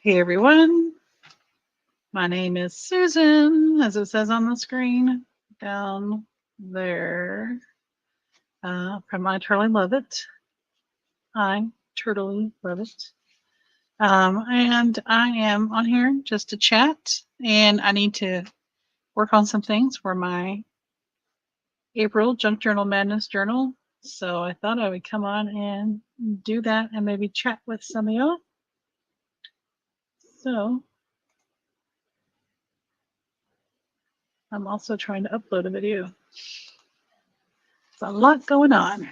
Hey everyone, my name is Susan, as it says on the screen down there. From I Turtly Love It. I Turtly Love It. And I am on here just to chat, and I need to work on some things for my April Junk Journal Madness Journal. So I thought I would come on and do that and maybe chat with some of y'all. So I'm also trying to upload a video. There's a lot going on.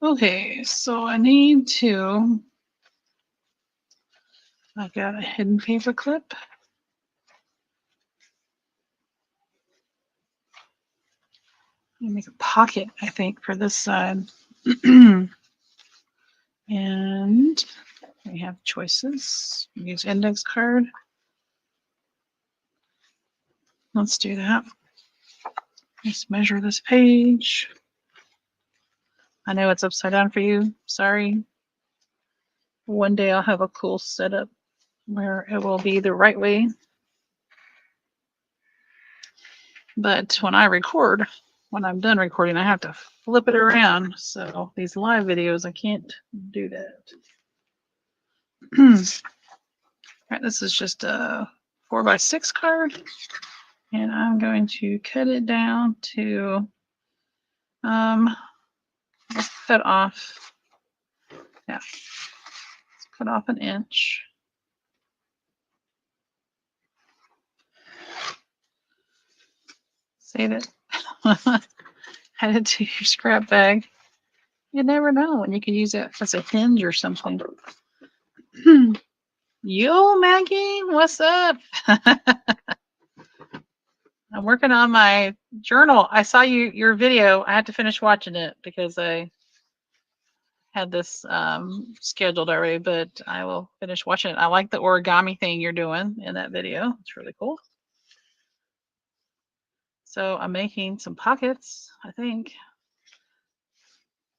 Okay, so I need to. I've got a hidden paper clip. I make a pocket, I think, for this side. And we have choices. Use index card. Let's do that. Let's measure this page. I know it's upside down for you. Sorry. One day I'll have a cool setup where it will be the right way. But when I record, when I'm done recording, I have to flip it around. So these live videos, I can't do that. All right, this is just a 4x6 card, and I'm going to cut it down to let's cut off, yeah, let's cut off 1 inch. Save it. Add it to your scrap bag. You never know when you can use it as a hinge or something. Yo, Maggie, what's up? I'm working on my journal. I saw your video. I had to finish watching it because I had this scheduled already, but I will finish watching it. I like the origami thing you're doing in that video. It's really cool. So I'm making some pockets, I think.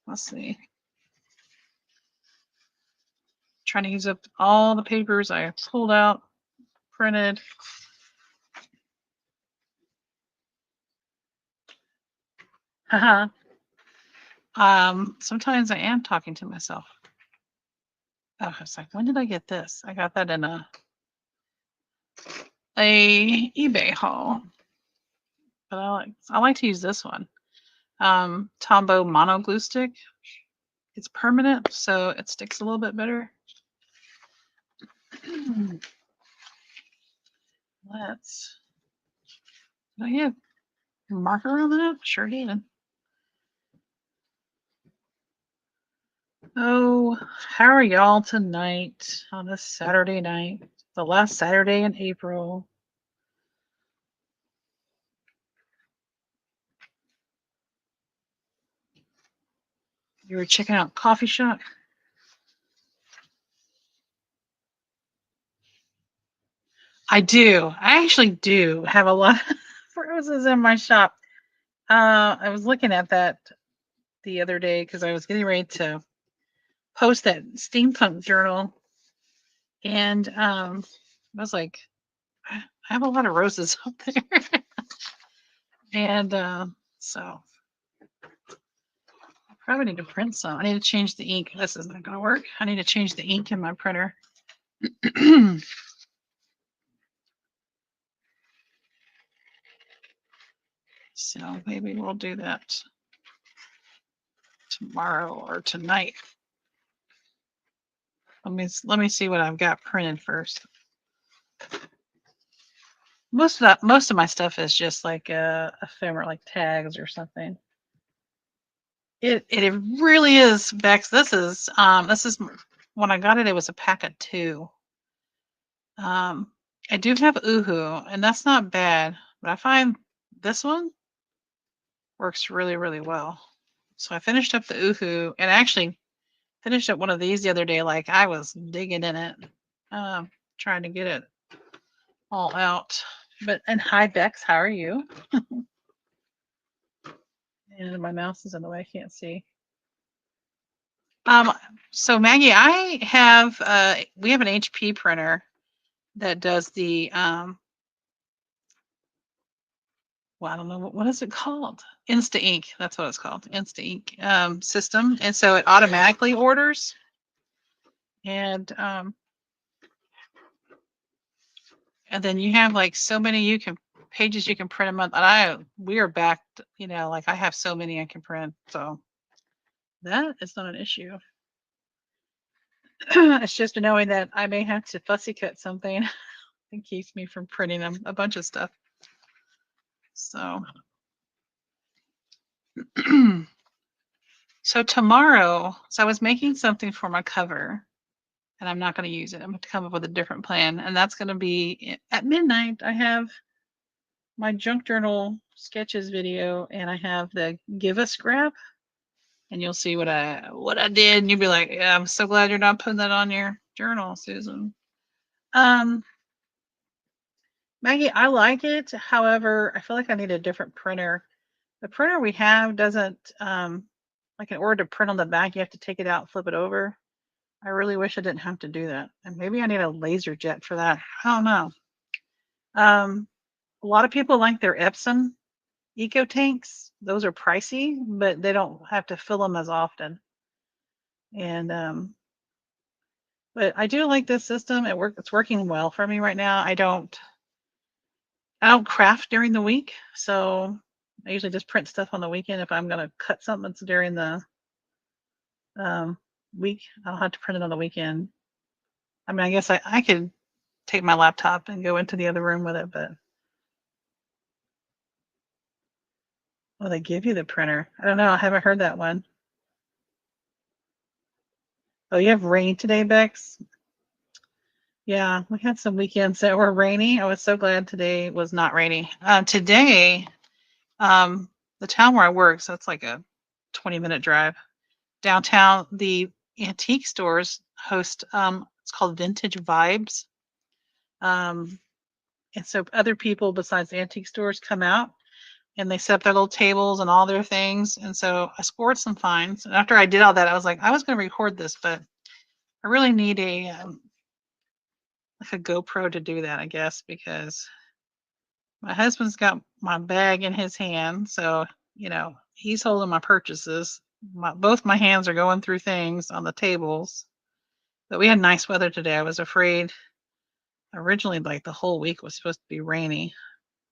Let's see. Trying to use up all the papers I pulled out, printed. Haha. Sometimes I am talking to myself. Oh, it's like, when did I get this? I got that in a eBay haul. But I like to use this one. Tombow mono glue stick. It's permanent, so it sticks a little bit better. Let's. Did I have a marker on that? Sure did. Oh, how are y'all tonight on this Saturday night? The last Saturday in April. You were checking out coffee shop? I do. I actually do have a lot of roses in my shop. I was looking at that the other day because I was getting ready to post that steampunk journal, and I was like, I have a lot of roses up there, and so I probably need to print some. I need to change the ink. This is not going to work. I need to change the ink in my printer. So maybe we'll do that tomorrow or tonight. Let me see what I've got printed first. Most of my stuff is just like ephemera, like tags or something. It really is, Bex. This is when I got it. It was a pack of 2. I do have Uhu, and that's not bad, but I find this one works really, really well. So I finished up the Uhu, and I actually finished up one of these the other day. Like I was digging in it, trying to get it all out. And hi, Bex, how are you? And my mouse is in the way, I can't see. So Maggie, I have we have an HP printer that does the well, I don't know what is it called? Insta Ink. That's what it's called. Insta Ink system. And so it automatically orders. And then you have like so many pages you can print a month. And we are backed, like I have so many I can print. So that is not an issue. It's just knowing that I may have to fussy cut something. It keeps me from printing a bunch of stuff. So so tomorrow, I was making something for my cover, and I'm not going to use it. I'm going to come up with a different plan, and that's going to be at midnight. I have my junk journal sketches video, and I have the give a scrap, and you'll see what I did, and you'll be like, yeah, I'm so glad you're not putting that on your journal, Susan. Maggie, I like it. However, I feel like I need a different printer. The printer we have doesn't, like in order to print on the back, you have to take it out, flip it over. I really wish I didn't have to do that. And maybe I need a laser jet for that. I don't know. A lot of people like their Epson Eco tanks. Those are pricey, but they don't have to fill them as often. And but I do like this system. It's working well for me right now. I don't craft during the week, so I usually just print stuff on the weekend. If I'm gonna cut something that's during the week, I'll have to print it on the weekend. I mean, I guess I could take my laptop and go into the other room with it, but well, they give you the printer. I don't know. I haven't heard that one. Oh, you have rain today, Bex? Yeah, we had some weekends that were rainy. I was so glad today was not rainy. Today, the town where I work, so it's like a 20-minute drive downtown. The antique stores host, it's called Vintage Vibes. And so other people besides the antique stores come out and they set up their little tables and all their things. And so I scored some finds. And after I did all that, I was like, I was going to record this, but I really need like a GoPro to do that, I guess, because my husband's got my bag in his hand. So, he's holding my purchases. Both my hands are going through things on the tables. But we had nice weather today. I was afraid originally, like the whole week was supposed to be rainy.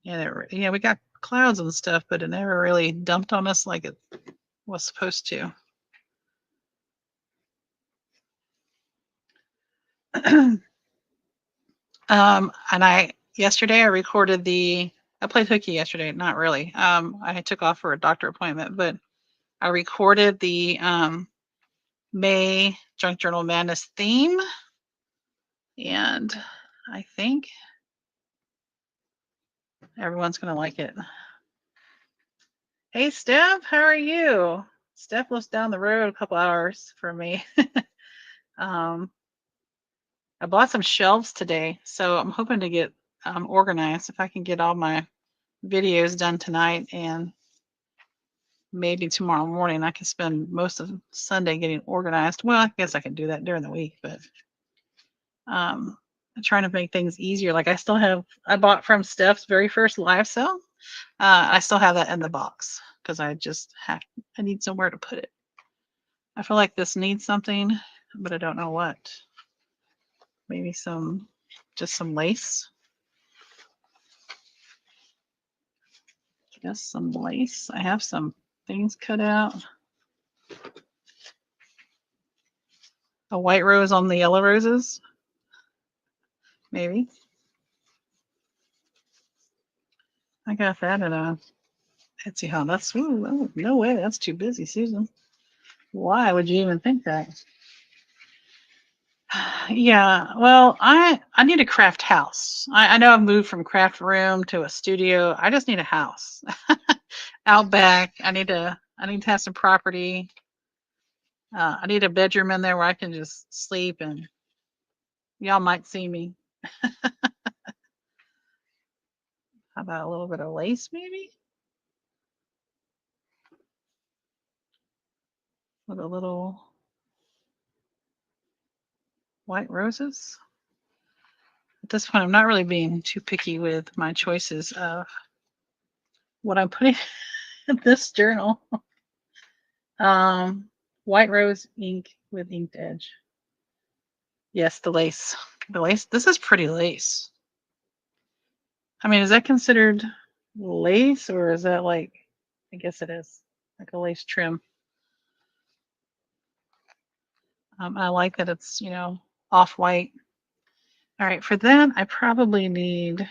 And we got clouds and stuff, but it never really dumped on us like it was supposed to. And yesterday I recorded I played hooky yesterday. Not really. I took off for a doctor appointment, but I recorded the May Junk Journal Madness theme, and I think everyone's gonna like it. Hey, Steph, how are you? Steph lives down the road a couple hours from me. I bought some shelves today, so I'm hoping to get organized. If I can get all my videos done tonight and maybe tomorrow morning, I can spend most of Sunday getting organized. Well, I guess I can do that during the week, but I'm trying to make things easier. Like I bought from Steph's very first live sale. I still have that in the box because I need somewhere to put it. I feel like this needs something, but I don't know what. Maybe just some lace. Just some lace. I have some things cut out. A white rose on the yellow roses. Maybe. I got that at a Etsy haul. Oh, no way. That's too busy, Susan. Why would you even think that? Yeah, well, I need a craft house. I know I've moved from craft room to a studio. I just need a house out back. I need to have some property. I need a bedroom in there where I can just sleep and y'all might see me. How about a little bit of lace, maybe? With a little White roses. At this point, I'm not really being too picky with my choices of what I'm putting in this journal. White rose ink with inked edge. Yes, the lace. The lace. This is pretty lace. I mean, is that considered lace or is that like, I guess it is, like a lace trim. I like that it's, off-white. All right, for that, I probably need,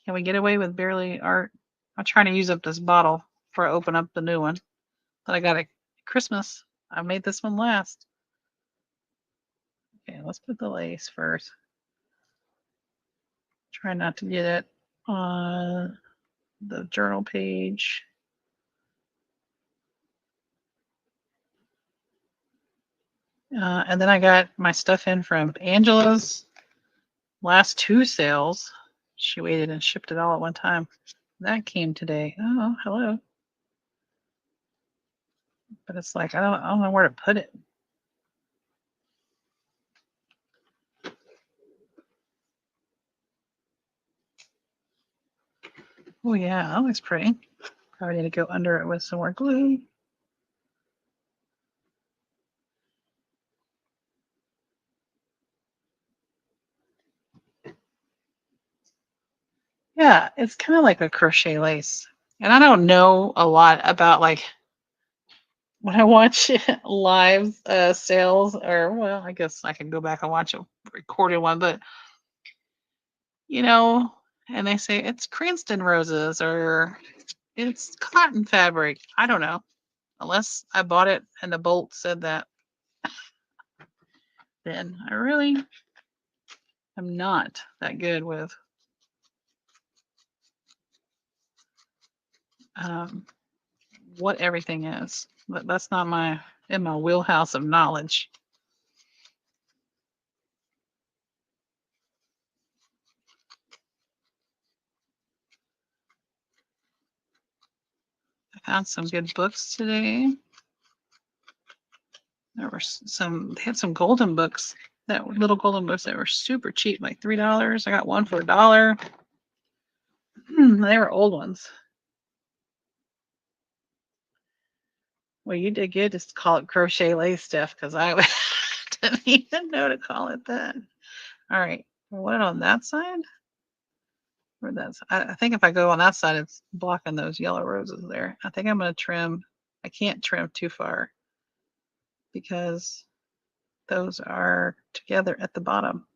can we get away with barely art? I'm trying to use up this bottle before I open up the new one that I got at Christmas. I made this one last. Okay, let's put the lace first. Try not to get it on the journal page. And then I got my stuff in from Angela's last 2 sales. She waited and shipped it all at one time. That came today. Oh, hello. But it's like I don't know where to put it. Oh yeah, that looks pretty. Probably need to go under it with some more glue. Yeah, it's kind of like a crochet lace. And I don't know a lot about like when I watch live sales, or well, I guess I can go back and watch a recorded one, but and they say it's Cranston roses or it's cotton fabric. I don't know. Unless I bought it and the bolt said that, then I really am not that good with what everything is. But that's not in my wheelhouse of knowledge. I found some good books today. There were they had some golden books, that were little golden books that were super cheap, like $3. I got one for $1. They were old ones. Well, you did good to call it crochet lace stuff because I didn't even know to call it that. All right, what on that side? Or that's, I think if I go on that side, it's blocking those yellow roses there. I think I'm going to trim. I can't trim too far because those are together at the bottom.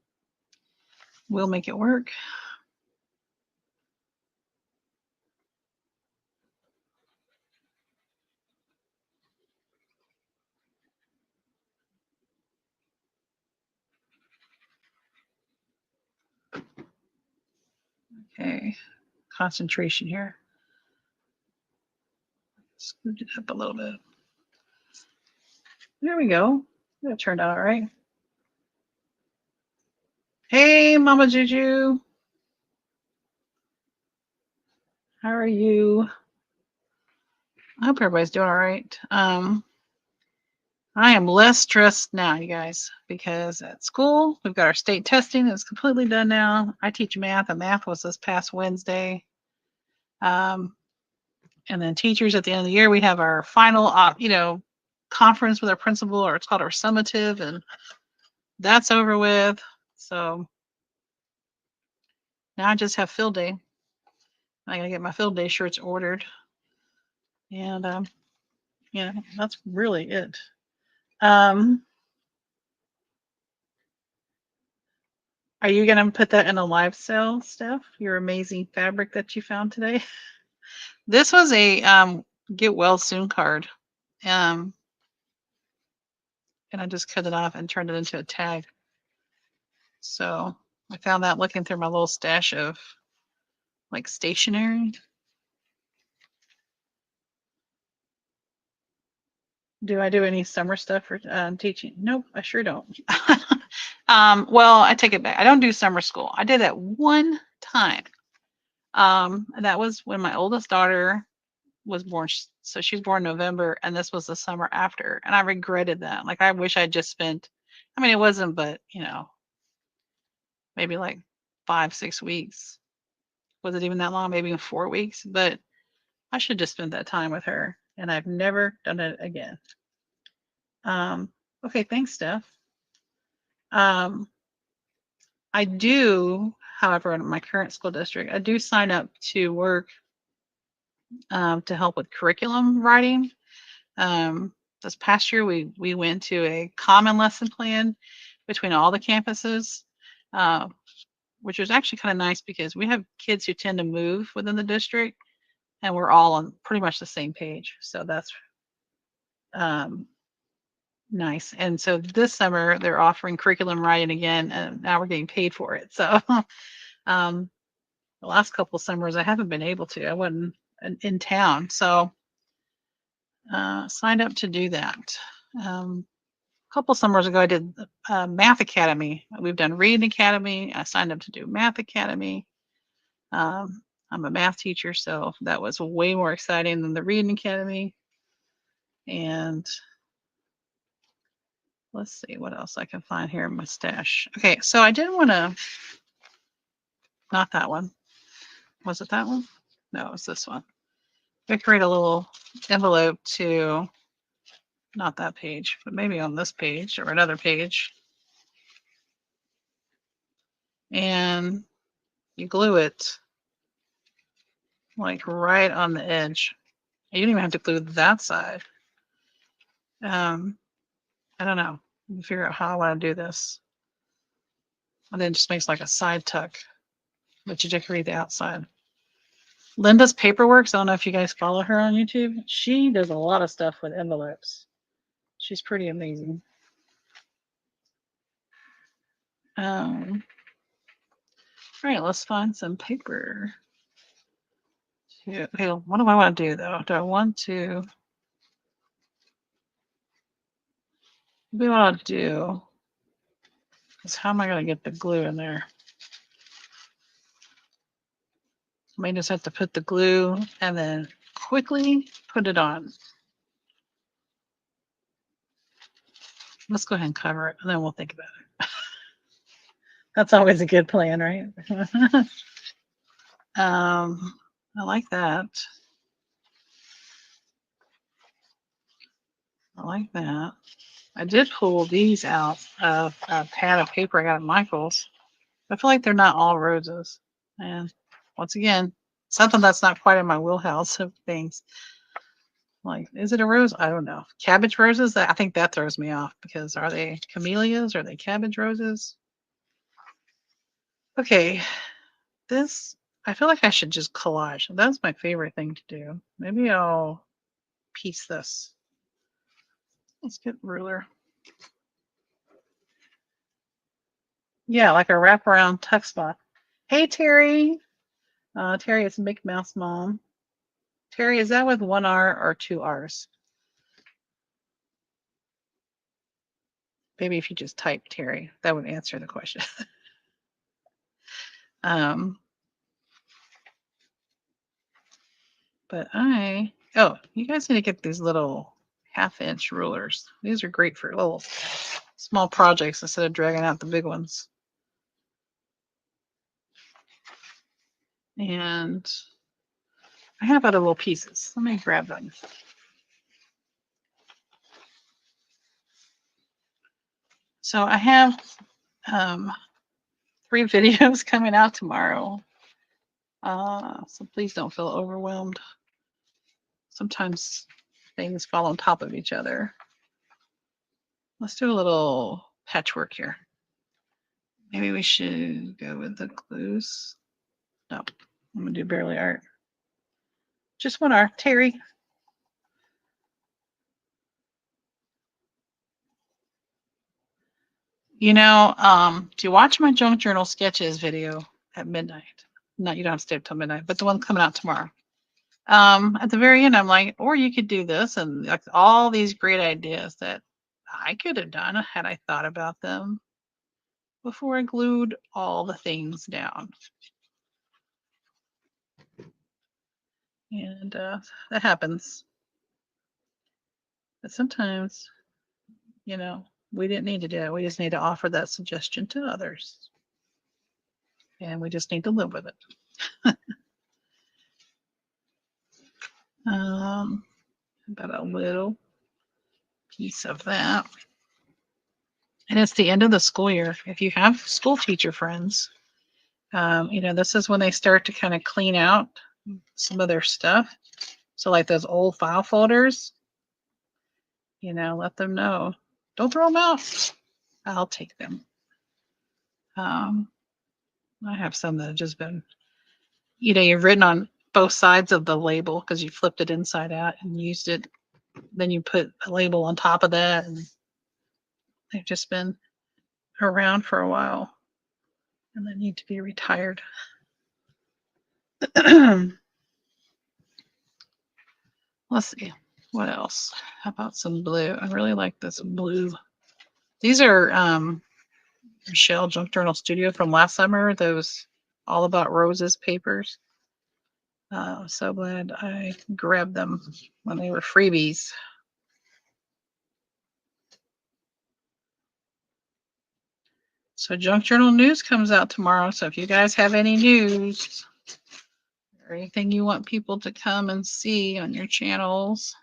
We'll make it work. Okay, concentration here. Scoot it up a little bit. There we go. That turned out all right. Hey, Mama Juju. How are you? I hope everybody's doing all right. I am less stressed now, you guys, because at school, we've got our state testing. It's completely done now. I teach math, and math was this past Wednesday. And then teachers at the end of the year, we have our final, conference with our principal, or it's called our summative, and that's over with. So now I just have field day. I gotta get my field day shirts ordered. And that's really it. Are you gonna put that in a live sale, Steph? Your amazing fabric that you found today? This was a get well soon card. And I just cut it off and turned it into a tag. So I found that looking through my little stash of like stationery. Do I do any summer stuff for teaching? Nope, I sure don't. Well, I take it back. I don't do summer school. I did that one time. And that was when my oldest daughter was born. So she was born in November, and this was the summer after. And I regretted that. Like, I wish I'd just spent I mean, it wasn't, but maybe like 5, 6 weeks. Was it even that long? Maybe even 4 weeks. But I should just spend that time with her, and I've never done it again. Okay, thanks, Steph. I do, however, in my current school district, I do sign up to work to help with curriculum writing. This past year, we went to a common lesson plan between all the campuses, uh, which was actually kind of nice because we have kids who tend to move within the district, and we're all on pretty much the same page. So that's nice. And so this summer they're offering curriculum writing again, and now we're getting paid for it. So the last couple of summers I haven't been able to. I wasn't in town, so signed up to do that. A couple summers ago I did Math Academy. We've done Reading Academy. I signed up to do Math Academy. I'm a math teacher, so that was way more exciting than the Reading Academy. And let's see what else I can find here in my stash. Okay, so I did want to, not that one. Was it that one? No, it was this one. Decorate a little envelope to, not that page, but maybe on this page or another page. And you glue it like right on the edge. You don't even have to glue that side. I don't know. Figure out how I want to do this. And then just makes like a side tuck, but you decorate the outside. Linda's Paperworks. I don't know if you guys follow her on YouTube. She does a lot of stuff with envelopes. She's pretty amazing. All right, let's find some paper. Okay, what do I want to do though? Do I want to? Maybe what I'll do is how am I going to get the glue in there? I may just have to put the glue and then quickly put it on. Let's go ahead and cover it and then we'll think about it. That's always a good plan, right? I like that. I like that. I did pull these out of a pad of paper I got at Michael's. I feel like they're not all roses. And once again, something that's not quite in my wheelhouse of things. Like, is it a rose? I don't know. Cabbage roses? I think that throws me off because are they camellias? Are they cabbage roses? Okay, this, I feel like I should just collage. That's my favorite thing to do. Maybe I'll piece this. Let's get ruler. Yeah, like a wraparound tuck spot. Hey, Terry. Terry, it's Mickey Mouse Mom. Terry, is that with one R or two R's? Maybe if you just type Terry, that would answer the question. But you guys need to get these little 1/2-inch rulers. These are great for little small projects instead of dragging out the big ones. And I have other little pieces. Let me grab them. So I have 3 videos coming out tomorrow. So please don't feel overwhelmed. Sometimes things fall on top of each other. Let's do a little patchwork here. Maybe we should go with the clues. No, I'm gonna do barely art. Just one art, Terry. Do you watch my junk journal sketches video at midnight? No, you don't have to stay up till midnight, but the one coming out tomorrow. At the very end, I'm like, or you could do this, and like all these great ideas that I could have done had I thought about them before I glued all the things down. And that happens. But sometimes, We didn't need to do it. We just need to offer that suggestion to others. And we just need to live with it. About a little piece of that. And it's the end of the school year. If you have school teacher friends, this is when they start to kind of clean out some of their stuff. So like those old file folders, let them know. Don't throw them out. I'll take them. I have some that have just been, you've written on both sides of the label because you flipped it inside out and used it. Then you put a label on top of that, and they've just been around for a while and they need to be retired. Let's see. What else? How about some blue? I really like this blue. These are Michelle Junk Journal Studio from last summer. Those All About Roses papers. So glad I grabbed them when they were freebies. So Junk Journal News comes out tomorrow. So if you guys have any news or anything you want people to come and see on your channels,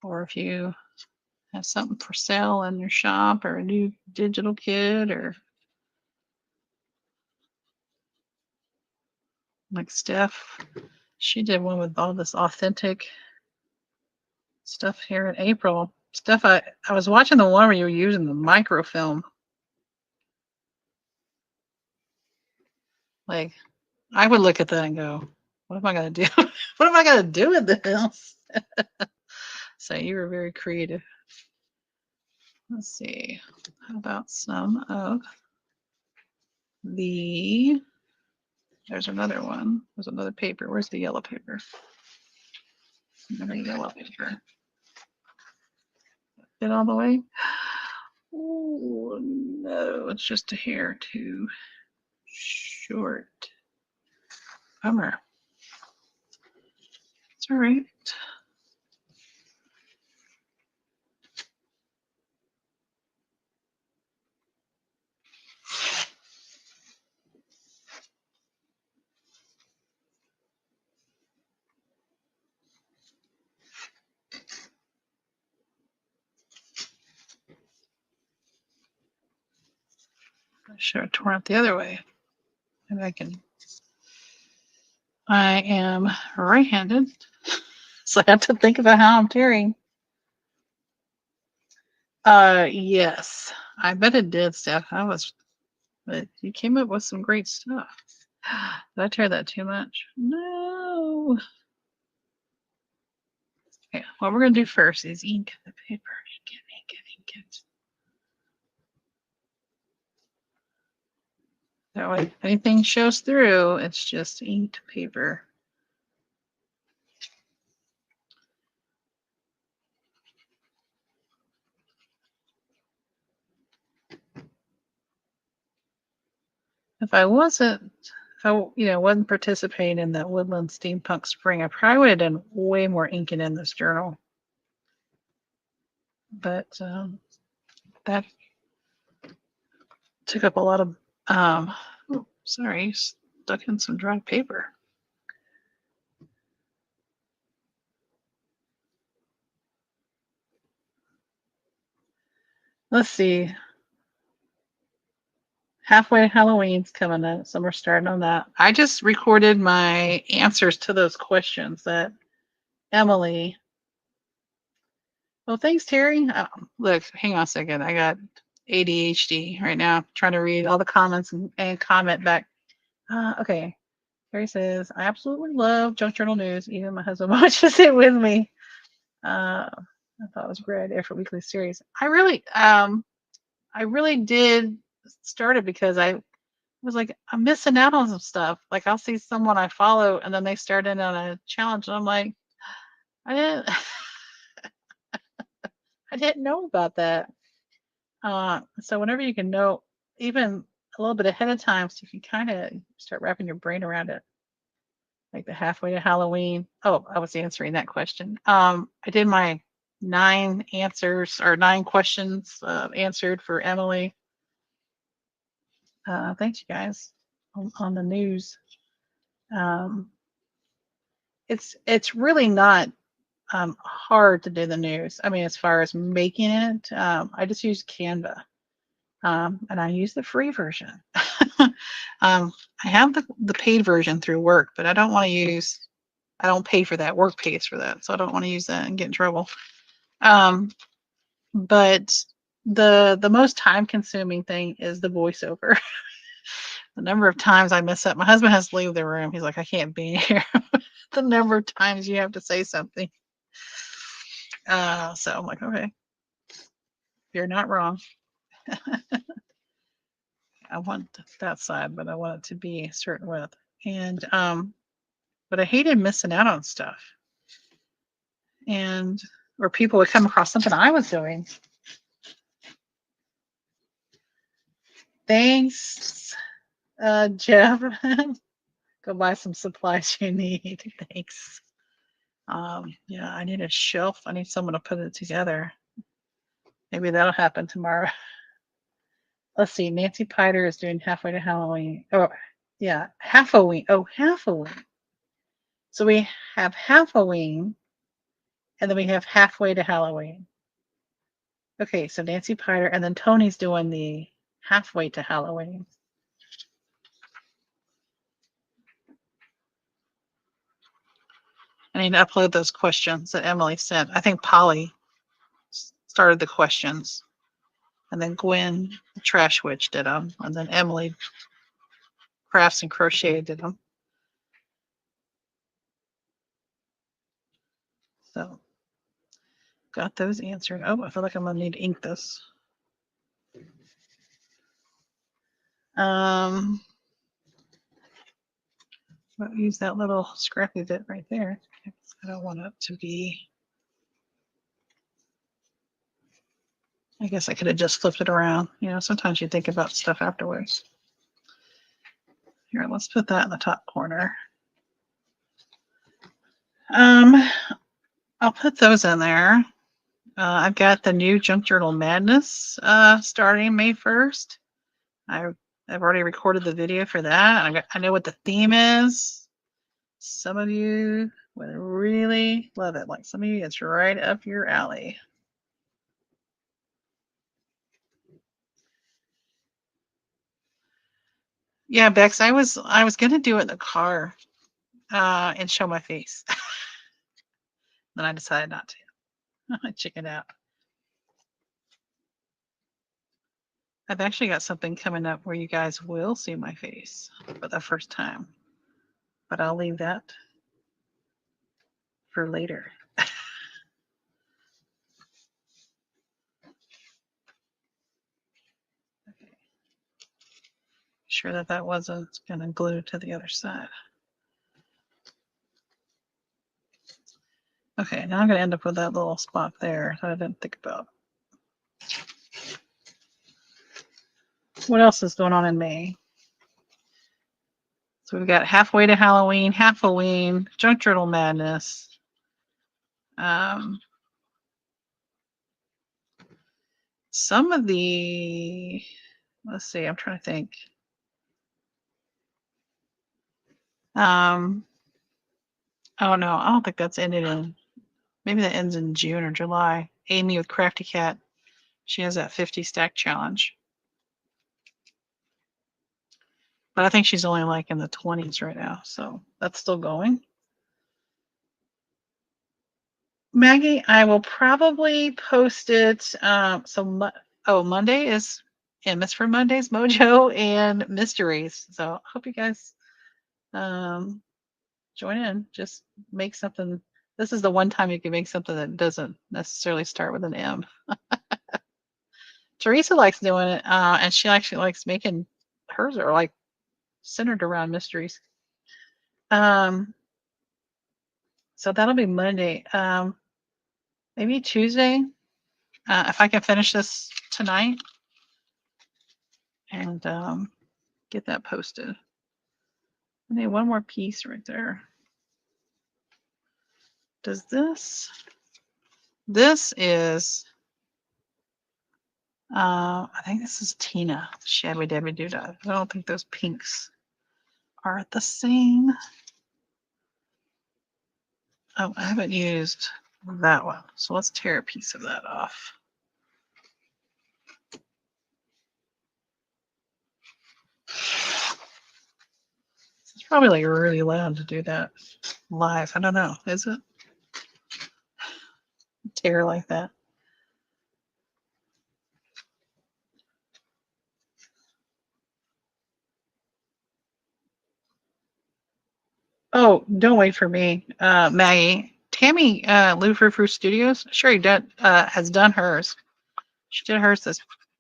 or if you have something for sale in your shop or a new digital kit, or like Steph, she did one with all this authentic stuff here in April. Steph, I was watching the one where you were using the microfilm. Like, I would look at that and go, what am I going to do? What am I going to do with this? So you were very creative. Let's see. How about some of the, there's another one. There's another paper. Where's the yellow paper? Another yellow paper. Fit all the way? Oh, no, it's just a hair too short. Bummer. It's all right. I should have torn it the other way. And I am right-handed, so I have to think about how I'm tearing. Yes, I bet it did, Steph. But you came up with some great stuff. Did I tear that too much? No. Okay, what we're gonna do first is ink the paper. Ink it. That way, if anything shows through, it's just inked paper. If I wasn't participating in that Woodland Steampunk Spring, I probably would have done way more inking in this journal. But that took up a lot of, sorry, stuck in some dry paper. Let's see. Halfway Halloween's coming up, so we're starting on that. I just recorded my answers to those questions that Emily. Well, thanks, Terry. Look, hang on a second. I got ADHD right now, trying to read all the comments and comment back. Okay. Terry says, I absolutely love Junk Journal News. Even my husband watches it with me. I thought it was a great idea for weekly series. I really did start it because I was like, I'm missing out on some stuff. Like I'll see someone I follow and then they start in on a challenge and I'm like, I didn't I didn't know about that. So whenever you can know even a little bit ahead of time, so you can kind of start wrapping your brain around it. Like the halfway to Halloween. Oh, I was answering that question. I did my 9 answers or 9 questions answered for Emily. Thanks, you guys, on the news. It's really not hard to do the news. I mean, as far as making it, I just use Canva, and I use the free version. I have the paid version through work, but I don't want to use. I don't pay for that. Work pays for that, so I don't want to use that and get in trouble. But the most time consuming thing is the voiceover. The number of times I mess up, my husband has to leave the room. He's like, I can't be here. The number of times you have to say something. So I'm like, okay, you're not wrong. I want that side, but I want it to be a certain width. And but I hated missing out on stuff. And or people would come across something I was doing. Thanks, Jeff. Go buy some supplies you need. Thanks. Yeah, I need a shelf. I need someone to put it together. Maybe that'll happen tomorrow. Let's see. Nancy Piter is doing halfway to Halloween. Oh, yeah, half-a-ween. Oh, half-a-ween. So we have half-a-ween, and then we have halfway to Halloween. Okay, so Nancy Piter, and then Tony's doing the halfway to Halloween. I need to upload those questions that Emily sent. I think Polly started the questions, and then Gwen, the trash witch, did them, and then Emily, crafts and crochet, did them. So got those answered. Oh, I feel like I'm gonna need to ink this. I'll use that little scrappy bit right there. I don't want it to be. I guess I could have just flipped it around. You know, sometimes you think about stuff afterwards. Here, let's put that in the top corner. I'll put those in there. I've got the new Junk Journal Madness starting May 1st. I've already recorded the video for that. I know what the theme is. Some of you would really love it. Like some of you, it's right up your alley. Yeah, Bex, I was gonna do it in the car and show my face. Then I decided not to. I chickened out. I've actually got something coming up where you guys will see my face for the first time, but I'll leave that for later. Okay. Sure that wasn't going to glue to the other side. Okay, now I'm going to end up with that little spot there that I didn't think about. What else is going on in May? So we've got halfway to Halloween, half-a-ween, Junk Journal Madness. Some of the, let's see, I'm trying to think. Oh no, I don't think that's ended in, maybe that ends in June or July. Amy with Crafty Cat, she has that 50 stack challenge. But I think she's only like in the 20s right now, so that's still going. Maggie, I will probably post it. Monday is Miss for Mondays, Mojo, and Mysteries. So I hope you guys join in. Just make something. This is the one time you can make something that doesn't necessarily start with an M. Teresa likes doing it, and she actually likes making hers are like centered around mysteries. So that'll be Monday. Maybe Tuesday, if I can finish this tonight and get that posted. I need one more piece right there. Does this This is, I think this is Tina Shabby Dabby Doodah. I don't think those pinks are the same. Oh, I haven't used that one. So let's tear a piece of that off. It's probably like really loud to do that live. I don't know. Is it? Tear like that. Oh, don't wait for me, Maggie. Tammy, Lou Frou Frou Studios. Sherry has done hers. She did hers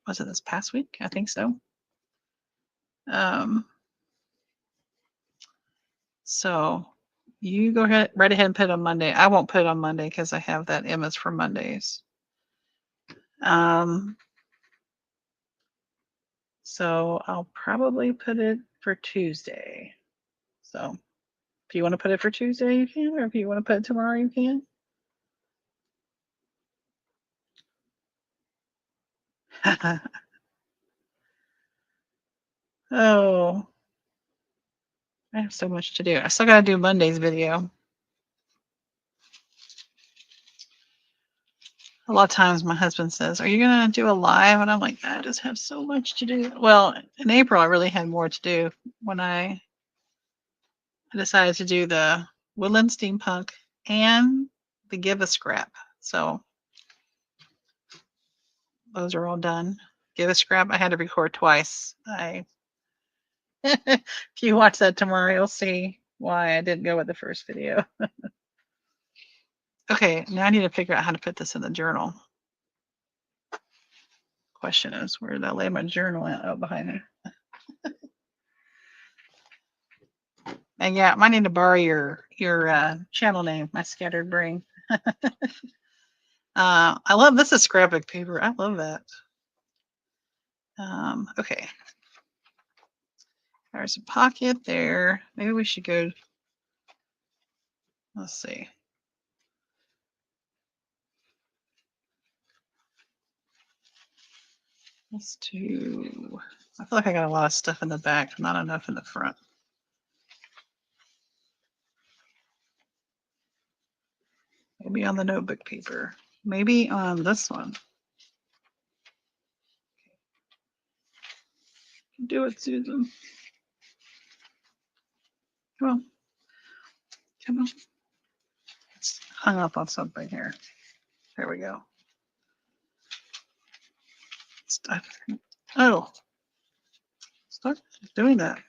was it this past week? I think so. So you go ahead, right ahead and put it on Monday. I won't put it on Monday because I have that Emma's for Mondays. So I'll probably put it for Tuesday. So if you want to put it for Tuesday, you can, or if you want to put it tomorrow, you can. Oh, I have so much to do. I still got to do Monday's video. A lot of times my husband says, "Are you going to do a live?" And I'm like, I just have so much to do. Well, in April, I really had more to do when I decided to do the Woodland Steampunk and the Give a Scrap. So those are all done. Give a Scrap, I had to record twice. If you watch that tomorrow, you'll see why I didn't go with the first video. Okay, now I need to figure out how to put this in the journal. Question is, where did I lay my journal at? Oh, behind there. And yeah, I might need to borrow your channel name, My Scattered Brain. I love this is scrapbook paper. I love that. Okay. There's a pocket there. Maybe we should go. Let's see. Let's do. I feel like I got a lot of stuff in the back, not enough in the front. Maybe on the notebook paper. Maybe on this one. Do it, Susan. Come on. Come on. It's hung up on something here. There we go. Stop. Oh. Stop doing that.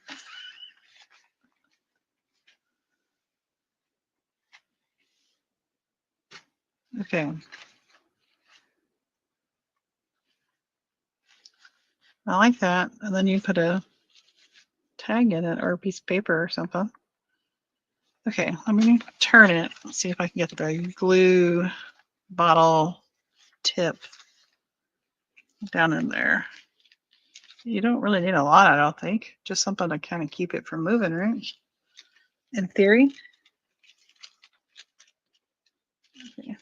Okay. I like that. And then you put a tag in it or a piece of paper or something. Okay, let me turn it. Let's see if I can get the glue bottle tip down in there. You don't really need a lot, I don't think. Just something to kind of keep it from moving, right? In theory. Okay.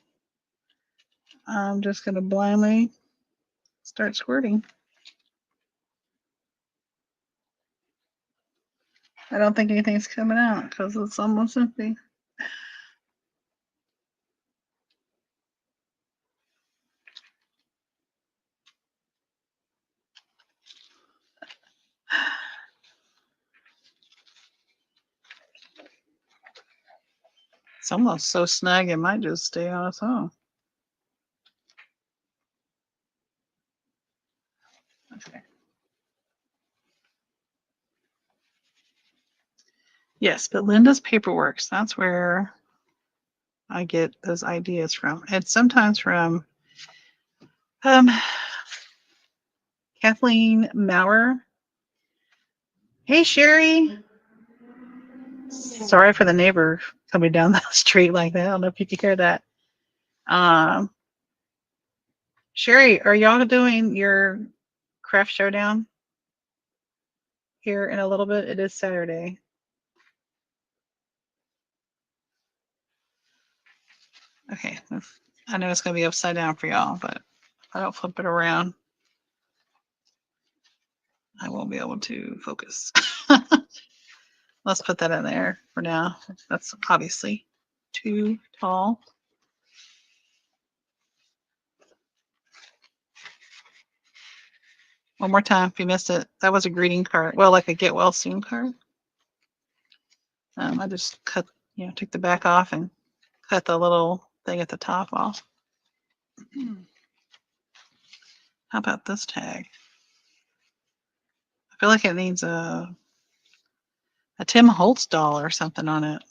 I'm just going to blindly start squirting. I don't think anything's coming out because it's almost empty. It's almost so snug it might just stay on its own. Okay. Yes, but Linda's Paperworks, that's where I get those ideas from. And sometimes from Kathleen Maurer. Hey, Sherry. Sorry for the neighbor coming down the street like that. I don't know if you could hear that. Sherry, are y'all doing your craft showdown here in a little bit? It is Saturday. Okay. I know it's going to be upside down for y'all, but if I don't flip it around, I won't be able to focus. Let's put that in there for now. That's obviously too tall. One more time if you missed it. That was a greeting card. Well, like a get well soon card. I just cut, took the back off and cut the little thing at the top off. How about this tag? I feel like it needs a Tim Holtz doll or something on it.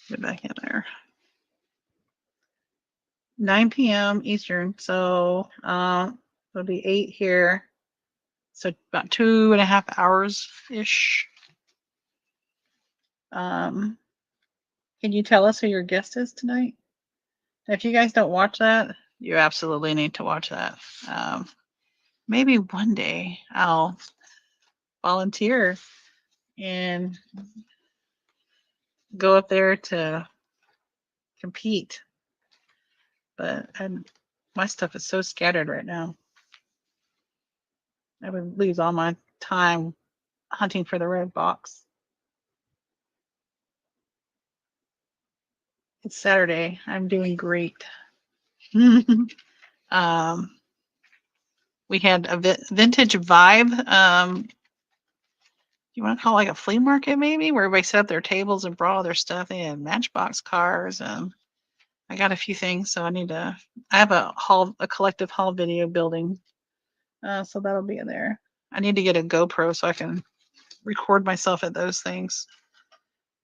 Get back in there. 9 p.m. Eastern, so it'll be 8 here. So about 2.5 hours ish. Can you tell us who your guest is tonight? If you guys don't watch that, you absolutely need to watch that. Maybe one day I'll volunteer and go up there to compete. But my stuff is so scattered right now. I would lose all my time hunting for the red box. It's Saturday. I'm doing great. We had a vintage vibe. You want to call it like a flea market maybe, where everybody set up their tables and brought all their stuff. They had Matchbox cars. I got a few things, so I have a collective haul video building. So that'll be in there. I need to get a GoPro so I can record myself at those things.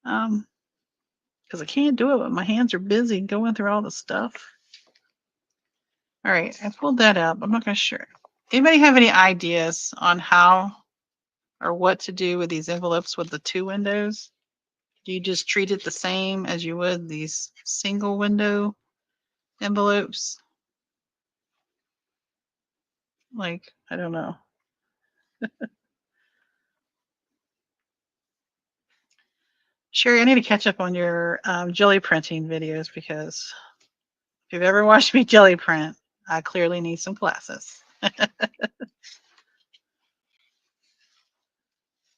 Because I can't do it when my hands are busy going through all the stuff. All right, I pulled that up. I'm not gonna sure. Anybody have any ideas on how or what to do with these envelopes with the 2 windows? Do you just treat it the same as you would these single window envelopes? Like, I don't know. Sherry, I need to catch up on your jelly printing videos, because if you've ever watched me jelly print, I clearly need some classes.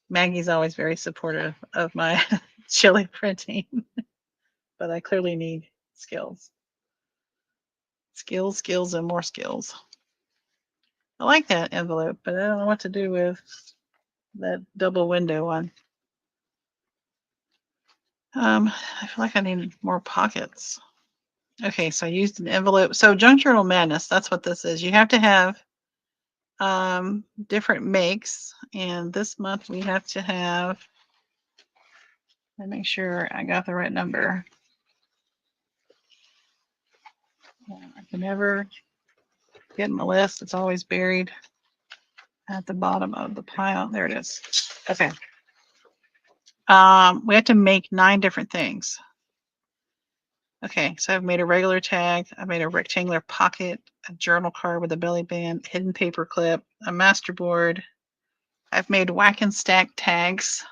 Maggie's always very supportive of my jelly printing, but I clearly need skills. Skills, and more skills. I like that envelope, but I don't know what to do with that double window one. I feel like I need more pockets. Okay, so I used an envelope. So Junk Journal Madness, that's what this is. You have to have different makes, and this month we have to have, let me make sure I got the right number. I can never get my list. It's always buried at the bottom of the pile. There it is. Okay. We have to make 9 different things. Okay, so I've made a regular tag, I've made a rectangular pocket, a journal card with a belly band, hidden paper clip, a master board. I've made whack and stack tags.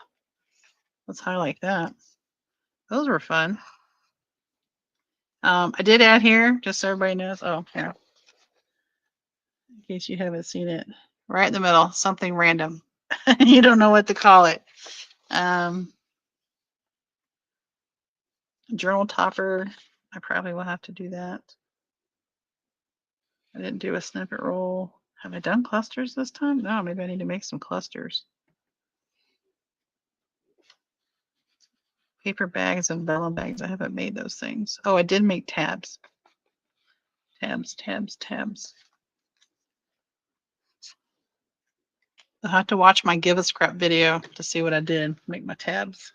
Let's highlight that. Those were fun. I did add here, just so everybody knows. Oh, yeah. In case you haven't seen it, right in the middle, something random. You don't know what to call it. Journal topper. I probably will have to do that. I didn't do a snippet roll. Have I done clusters this time? No, maybe I need to make some clusters. Paper bags and vellum bags. I haven't made those things. Oh, I did make tabs. Tabs. I'll have to watch my Give a Scrap video to see what I did. Make my tabs.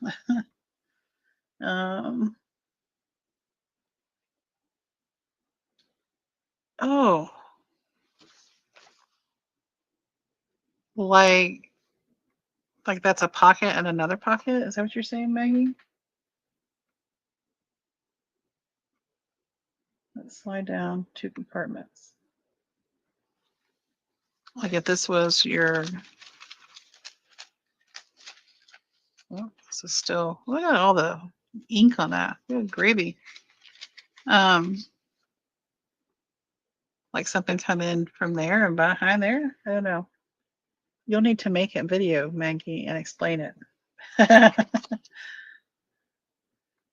Oh. Like that's a pocket and another pocket? Is that what you're saying, Maggie? Let's slide down 2 compartments. Like if this was your, well, this is still, look at all the ink on that. Good gravy. Like something come in from there and behind there. I don't know. You'll need to make a video, Maggie, and explain it.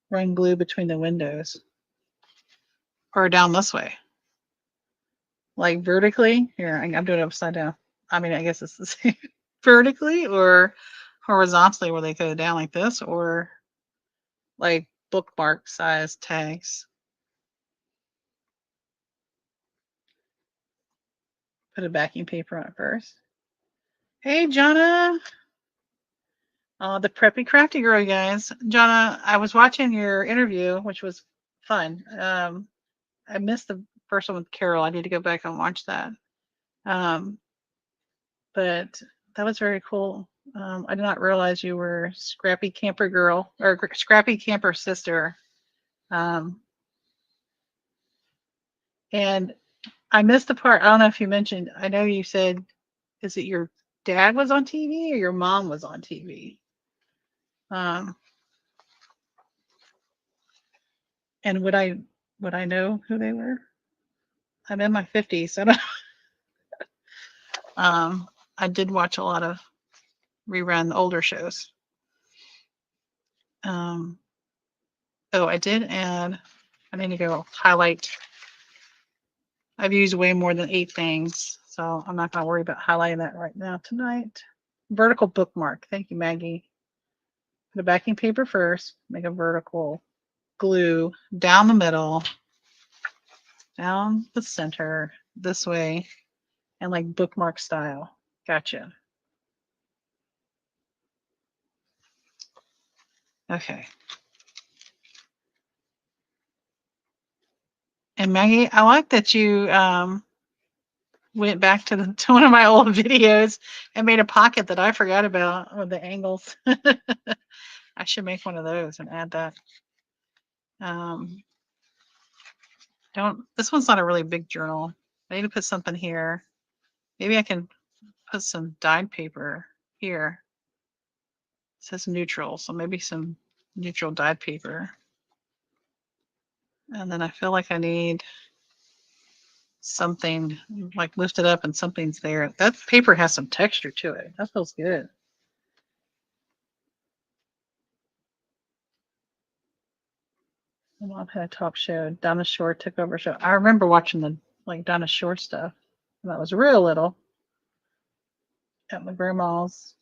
Run glue between the windows. Or down this way. Like vertically. Here, I'm doing it upside down. I mean, I guess it's the same. Vertically or horizontally where they go down like this, or like bookmark size tags. Put a backing paper on it first. Hey, Jonna. The Preppy Crafty Girl, you guys. Jonna, I was watching your interview, which was fun. I missed the first one with Carol. I need to go back and watch that. But that was very cool. I did not realize you were Scrappy Camper Girl or Scrappy Camper Sister. And I missed the part. I don't know if you mentioned, I know you said, is it your dad was on TV or your mom was on TV? And would I know who they were? I'm in my 50s. So I did watch a lot of rerun older shows. Oh, I did add, I need to go highlight. I've used way more than 8 things, so I'm not going to worry about highlighting that right now tonight. Vertical bookmark. Thank you, Maggie. Put a backing paper first. Make a vertical glue down the middle, down the center, this way, and like bookmark style. Gotcha. Okay. And Maggie, I like that you went back to one of my old videos and made a pocket that I forgot about with the angles. I should make one of those and add that. This one's not a really big journal. I need to put something here. Maybe I can put some dyed paper here. It says neutral, so maybe some neutral dyed paper. And then I feel like I need something like lifted up and something's there. That paper has some texture to it. That feels good. I've had a talk show. Donna Shore took over show. I remember watching the Donna Shore stuff when I was real little at my grandma's.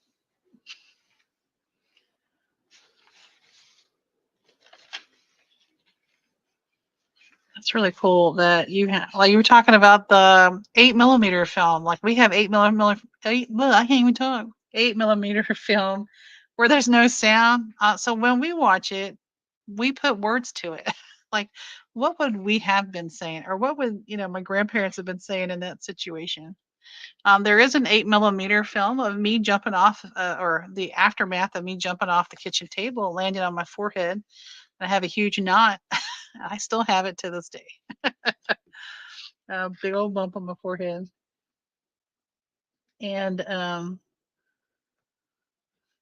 That's really cool that you have, like you were talking about the 8mm film. Like we have 8mm, I can't even talk. 8mm film where there's no sound. So when we watch it, we put words to it. Like, what would we have been saying, or what would my grandparents have been saying in that situation? There is an 8mm film of me jumping off, or the aftermath of me jumping off the kitchen table, landing on my forehead. I have a huge knot. I still have it to this day. A big old bump on my forehead. And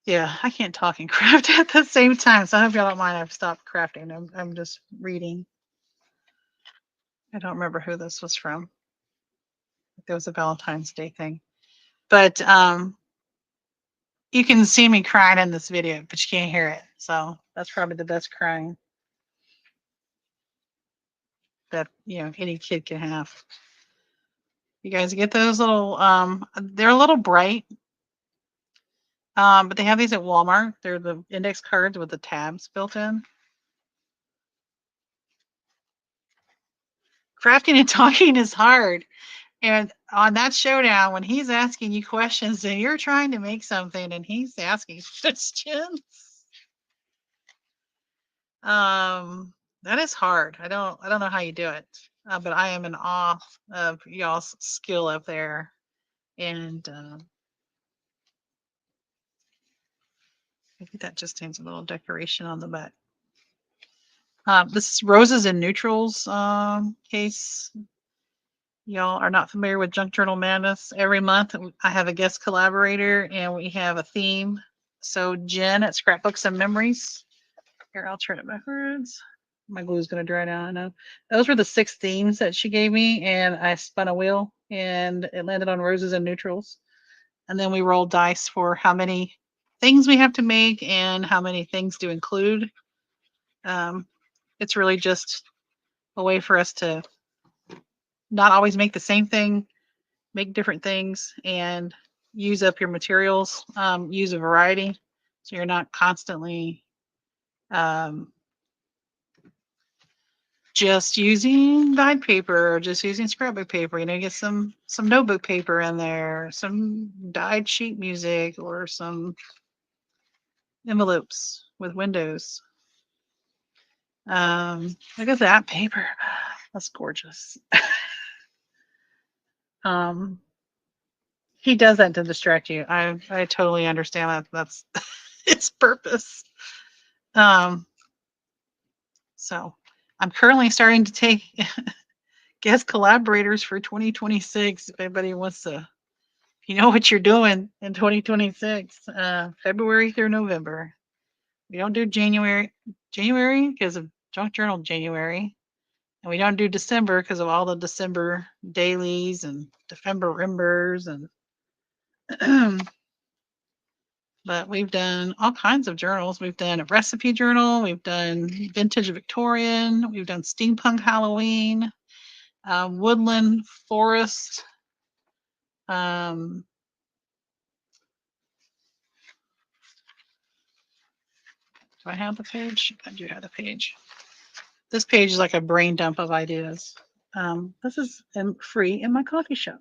yeah, I can't talk and craft at the same time. So I hope y'all don't mind. I've stopped crafting. I'm just reading. I don't remember who this was from. It was a Valentine's Day thing. But you can see me crying in this video, but you can't hear it. So that's probably the best crying that any kid can have. You guys get those little they're a little bright. But they have these at Walmart. They're the index cards with the tabs built in. Crafting and talking is hard. And on that showdown, when he's asking you questions and you're trying to make something and he's asking questions, that is hard. I don't know how you do it, but I am in awe of y'all's skill up there. And maybe that just needs a little decoration on the back. This is Roses and Neutrals case. Y'all are not familiar with Junk Journal Madness. Every month I have a guest collaborator and we have a theme. So Jen at Scrapbooks and Memories Here, I'll turn it backwards. My glue's gonna dry down. I know. Those were the 6 themes that she gave me, and I spun a wheel, and it landed on roses and neutrals. And then we rolled dice for how many things we have to make and how many things to include. It's really just a way for us to not always make the same thing, make different things, and use up your materials. Use a variety, so you're not constantly just using dyed paper or just using scrapbook paper. You know, get some notebook paper in there, some dyed sheet music, or some envelopes with windows. Look at that paper. That's gorgeous. He does that to distract you. I totally understand that. That's its purpose. So I'm currently starting to take guest collaborators for 2026. If anybody wants to, if you know what you're doing in 2026, February through November. We don't do January because of Junk Journal January. And we don't do December because of all the December dailies and December rimbers and but we've done all kinds of journals. We've done a recipe journal, we've done vintage Victorian, we've done steampunk Halloween, woodland forest. Do I have the page? I do have the page. This page is like a brain dump of ideas. This is free in my coffee shop.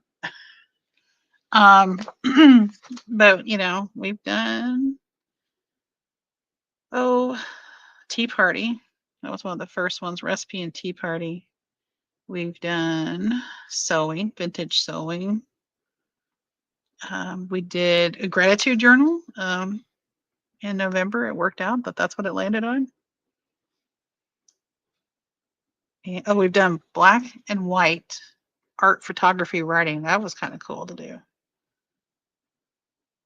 But you know, we've done tea party. That was one of the first ones, recipe and tea party. We've done sewing, vintage sewing. We did a gratitude journal in November. It worked out, but that's what it landed on. And, we've done black and white art photography writing. That was kind of cool to do.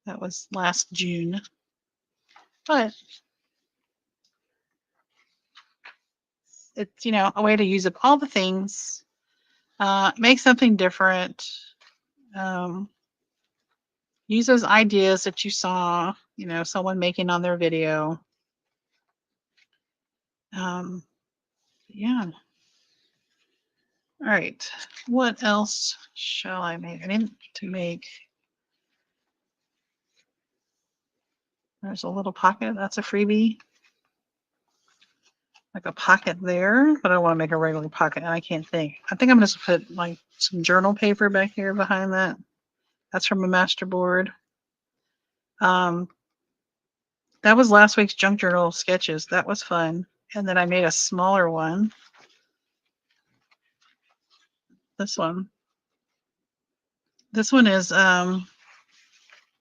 That was last June. But it's, you know, a way to use up all the things, make something different, use those ideas that you saw, you know, someone making on their video. Yeah. All right. What else shall I make? I need to make. There's a little pocket. That's a freebie. Like a pocket there, but I want to make a regular pocket and I can't think. I think I'm just put like some journal paper back here behind that. That's from a master board. That was last week's junk journal sketches. That was fun. And then I made a smaller one. This one. This one is oh,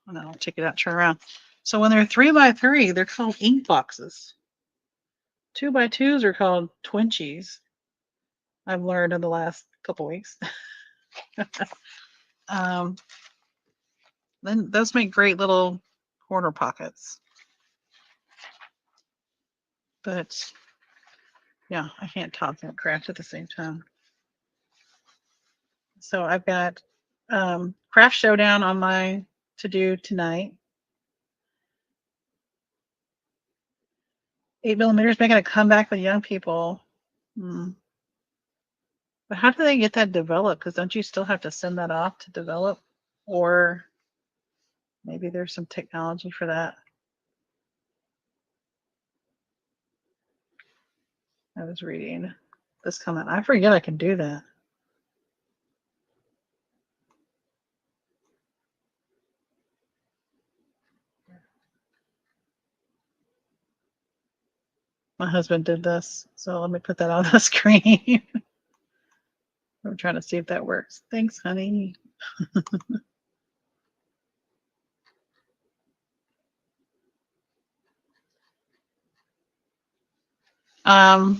no, I'll take it out, turn around. So when they're 3x3, they're called ink boxes. 2x2s are called Twinchies. I've learned in the last couple weeks. Then those make great little corner pockets. But yeah, I can't talk and craft at the same time. So I've got Craft Showdown on my to-do tonight. 8mm is making a comeback with young people. But how do they get that developed? Because don't you still have to send that off to develop? Or maybe there's some technology for that. I was reading this comment. I forget I can do that. My husband did this, so let me put that on the screen. I'm trying to see if that works. Thanks, honey. I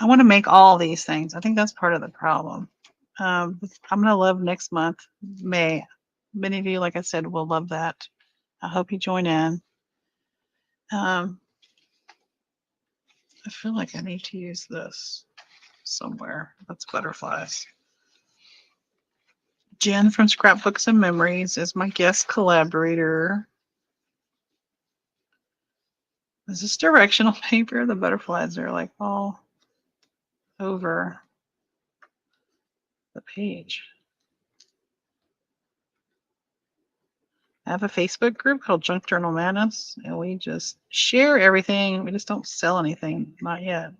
want to make all these things. I think that's part of the problem. I'm going to love next month, May. Many of you, like I said, will love that. I hope you join in. I feel like I need to use this somewhere. That's butterflies. Jen from Scrapbooks and Memories is my guest collaborator. Is this directional paper? The butterflies are like all over the page. I have a Facebook group called Junk Journal Madness, and we just share everything. We just don't sell anything, not yet.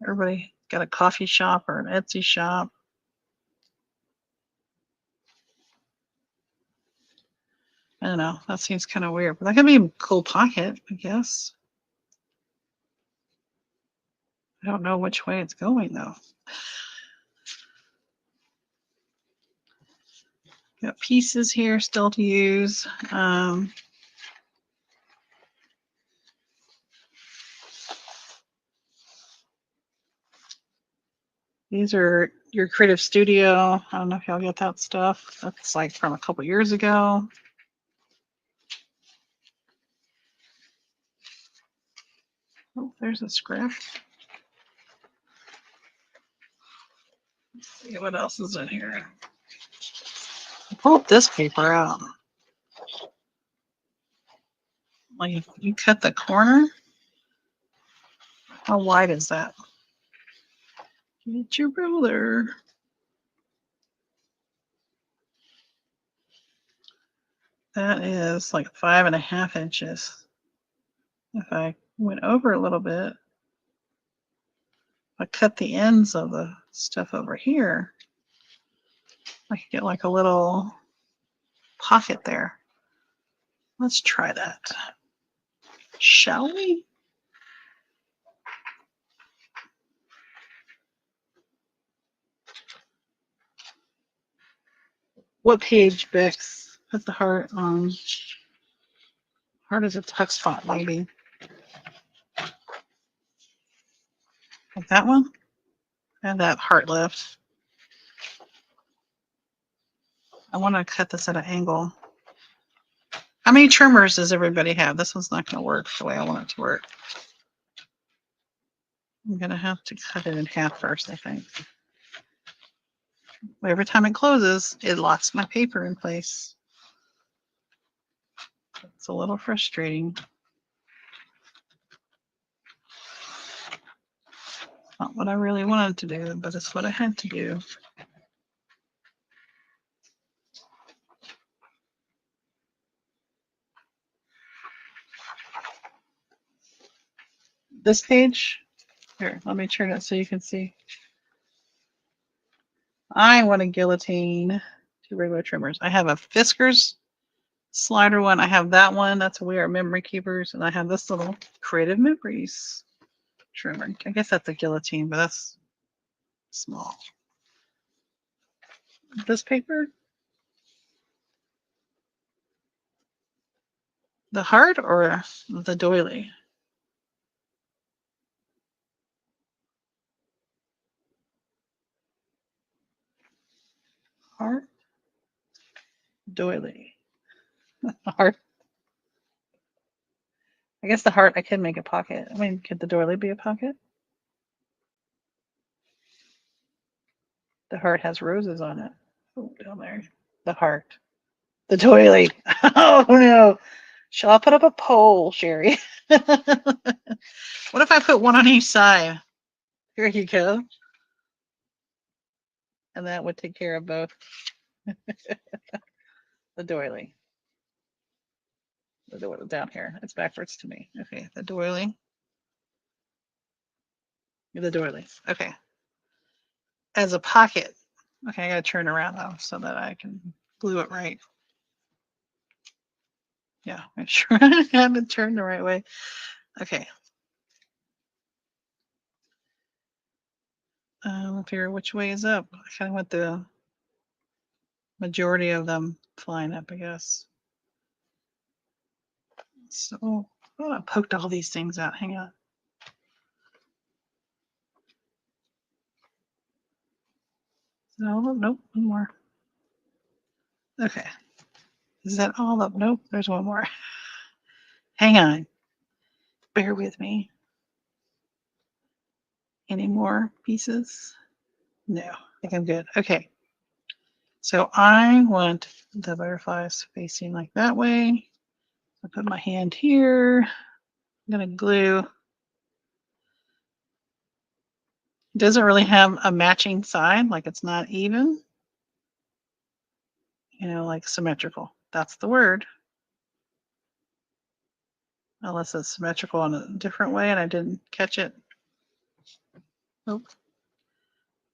Everybody got a coffee shop or an Etsy shop. I don't know. That seems kind of weird, but that could be a cool pocket, I guess. I don't know which way it's going though. Got pieces here still to use. These are your Creative Studio. I don't know if y'all get that stuff. That's like from a couple years ago. Oh, there's a script. Let's see what else is in here. I pulled this paper out. Like you cut the corner. How wide is that? Get your ruler. That is like 5.5 inches. If I went over a little bit, I cut the ends of the stuff over here, I could get like a little pocket there. Let's try that. Shall we? What page, Bix? Put the heart on. Heart is a text font, maybe. Like that one? And that heart left. I want to cut this at an angle. How many trimmers does everybody have? This one's not going to work the way I want it to work. I'm going to have to cut it in half first, I think. Every time it closes, it locks my paper in place. It's a little frustrating. Not what I really wanted to do, but it's what I had to do. This page, here, let me turn it so you can see. I want a guillotine, 2 regular trimmers. I have a Fiskars slider one. I have that one. That's We Are Memory Keepers. And I have this little Creative Memories trimmer. I guess that's a guillotine, but that's small. This paper, the heart or the doily? Heart, doily. Heart. I guess the heart, I could make a pocket. I mean, could the doily be a pocket? The heart has roses on it. Oh, down there. The heart. The doily. Oh no. Shall I put up a poll, Sherry? What if I put one on each side? Here you go. And that would take care of both. The doily. The doily down here. It's backwards to me. Okay, the doily. The doily. Okay. As a pocket. Okay, I gotta turn around though so that I can glue it right. Yeah, make sure I have it turned the right way. Okay. Figure which way is up. I kind of want the majority of them flying up, I guess. So I poked all these things out. Hang on. No, nope, one more. Okay. Is that all of? Nope, there's one more. Hang on. Bear with me. Any more pieces? No, I think I'm good. Okay. So I want the butterflies facing like that way. I put my hand here. I'm going to glue. It doesn't really have a matching side, like it's not even, like symmetrical. That's the word. Unless it's symmetrical in a different way and I didn't catch it. Nope.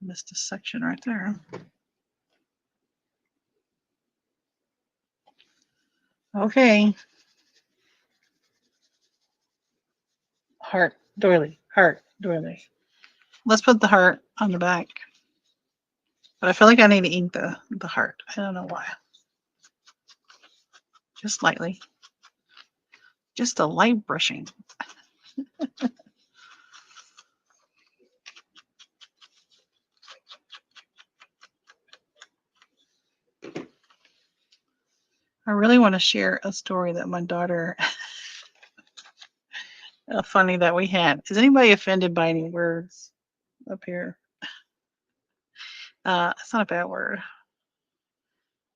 Missed a section right there. Okay. Heart, doily, heart, doily. Let's put the heart on the back. But I feel like I need to ink the heart. I don't know why. Just lightly. Just a light brushing. I really want to share a story that my daughter, funny that we had. Is anybody offended by any words up here? It's not a bad word,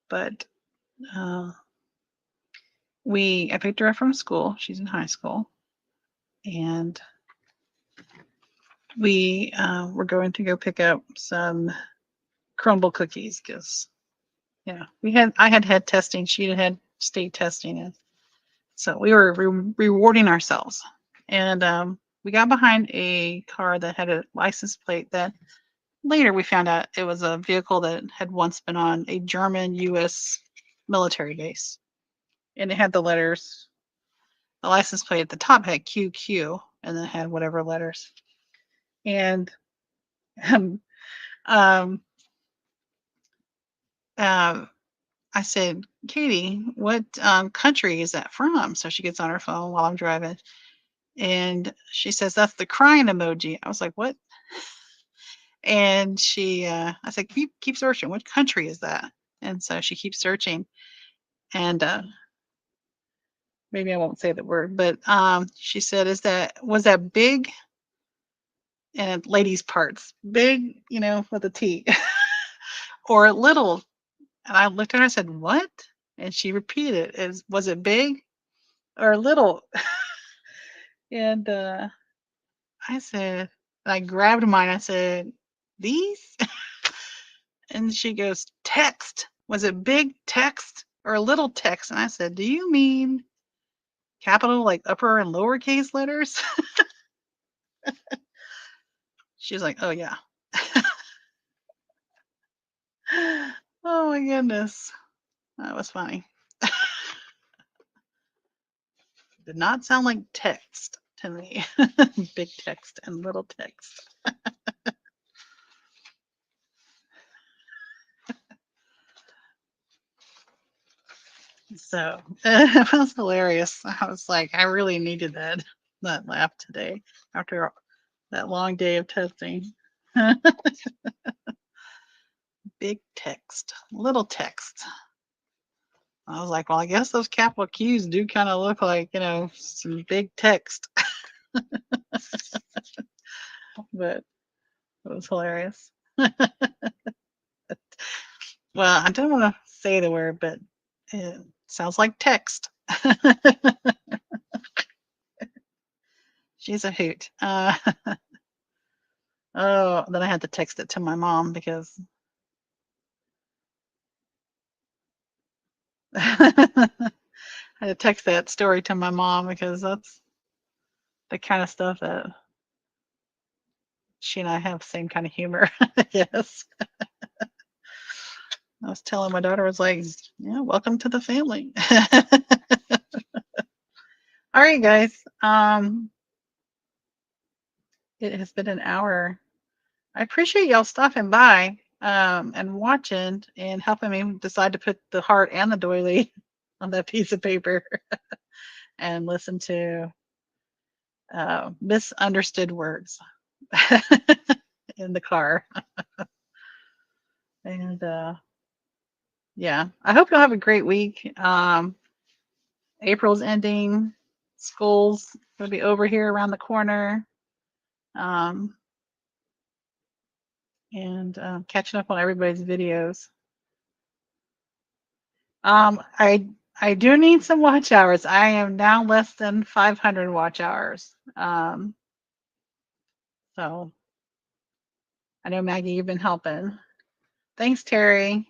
but I picked her up from school. She's in high school, and we were going to go pick up some crumble cookies because I had testing. She had state testing, and so we were rewarding ourselves. And we got behind a car that had a license plate that later we found out it was a vehicle that had once been on a German U.S. military base, and it had the letters. The license plate at the top had QQ, and then had whatever letters. And um, um, I said, Katie, what country is that from? So she gets on her phone while I'm driving. And she says, that's the crying emoji. I was like, what? And I said, keep searching. What country is that? And so she keeps searching. And maybe I won't say the word, but she said, was that big? And ladies' parts, big, with a T, or little. And I looked at her and I said, what? And she repeated it. Was it big or little? And I grabbed mine. I said, these? And she goes, text. Was it big text or little text? And I said, do you mean capital, like upper and lowercase letters? She's like, oh, yeah. Oh, my goodness. That was funny. Did not sound like text to me. Big text and little text. So it was hilarious. I was like, I really needed that laugh today after that long day of testing. Big text, little text. I was like, well, I guess those capital Q's do kind of look like, some big text. But it was hilarious. Well, I don't want to say the word, but it sounds like text. She's a hoot. Oh, then I had to text it to my mom because I had to text that story to my mom because that's the kind of stuff that she and I have the same kind of humor. Yes. I was telling my daughter, I was like, yeah, welcome to the family. All right, guys. It has been an hour. I appreciate y'all stopping by and watching and helping me decide to put the heart and the doily on that piece of paper and listen to misunderstood words in the car. And yeah, I hope you'll have a great week. April's ending. School's gonna be over here around the corner. Um, and catching up on everybody's videos. I do need some watch hours. I am now less than 500 watch hours. So I know Maggie, you've been helping. Thanks, Terry.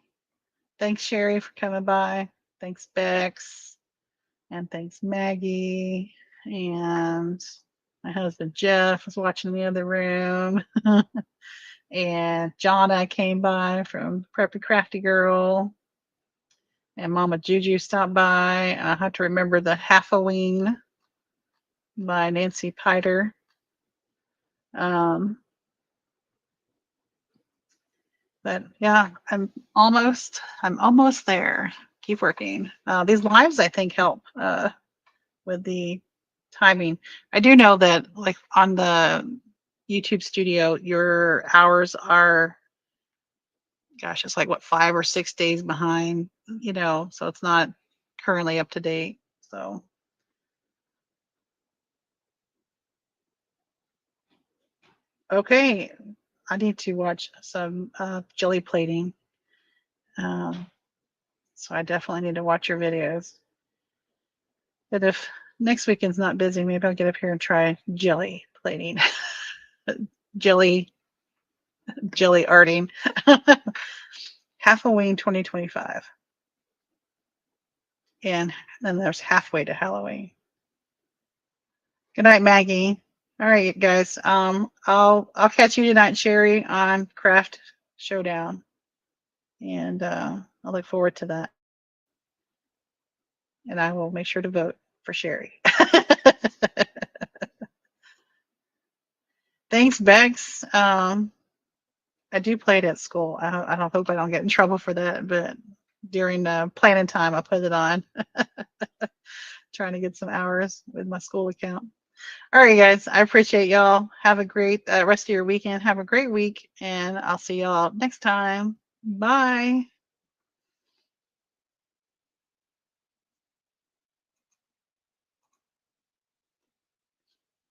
Thanks, Sherry, for coming by. Thanks, Bex. And thanks, Maggie. And my husband Jeff was watching in the other room. And Jonna came by from Preppy Crafty Girl. And Mama Juju stopped by. I have to remember the Half-a-Ween by Nancy Piter. But yeah, I'm almost there. Keep working. These lives, I think, help with the timing. I do know that, like on the YouTube Studio, your hours are, gosh, it's like what, 5 or 6 days behind, so it's not currently up to date. So okay, I need to watch some jelly plating. So I definitely need to watch your videos. But if next weekend's not busy, maybe I'll get up here and try jelly plating. jelly arting. Half-a-Ween 2025. And then there's halfway to Halloween. Good night, Maggie. All right, guys. I'll catch you tonight, Sherry, on Craft Showdown. And I look forward to that. And I will make sure to vote for Sherry. Thanks, Bex. I do play it at school. I don't hope I don't get in trouble for that, but during planning time, I put it on. Trying to get some hours with my school account. All right, guys. I appreciate y'all. Have a great rest of your weekend. Have a great week, and I'll see y'all next time. Bye.